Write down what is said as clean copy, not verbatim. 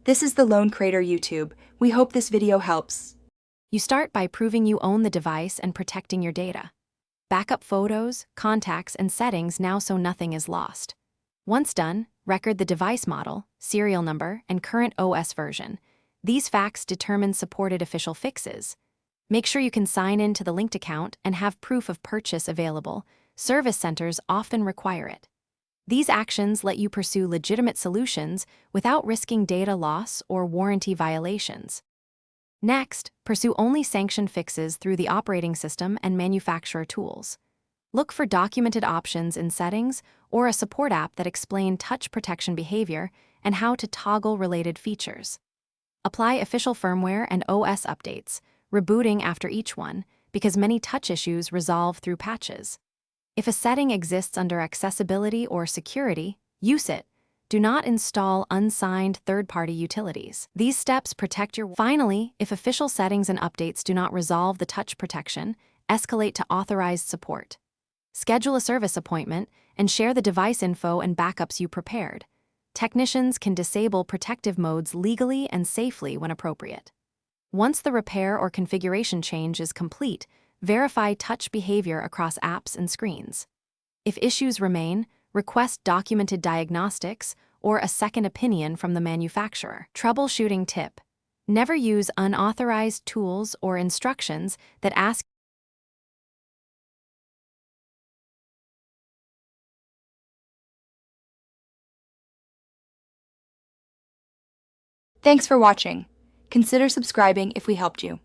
This is the Lone Crater YouTube. We hope this video helps. You start by proving you own the device and protecting your data. Backup photos, contacts, and settings now so nothing is lost. Once done, record the device model, serial number, and current OS version. These facts determine supported official fixes. Make sure you can sign in to the linked account and have proof of purchase available. Service centers often require it. These actions let you pursue legitimate solutions without risking data loss or warranty violations. Next, pursue only sanctioned fixes through the operating system and manufacturer tools. Look for documented options in settings or a support app that explain touch protection behavior and how to toggle related features. Apply official firmware and OS updates, rebooting after each one, because many touch issues resolve through patches. If a setting exists under accessibility or security, use it. Do not install unsigned third-party utilities. These steps protect your... Finally, if official settings and updates do not resolve the touch protection, escalate to authorized support. Schedule a service appointment and share the device info and backups you prepared. Technicians can disable protective modes legally and safely when appropriate. Once the repair or configuration change is complete, verify touch behavior across apps and screens. If issues remain, request documented diagnostics or a second opinion from the manufacturer. Troubleshooting tip: never use unauthorized tools or instructions that ask. Thanks for watching. Consider subscribing if we helped you.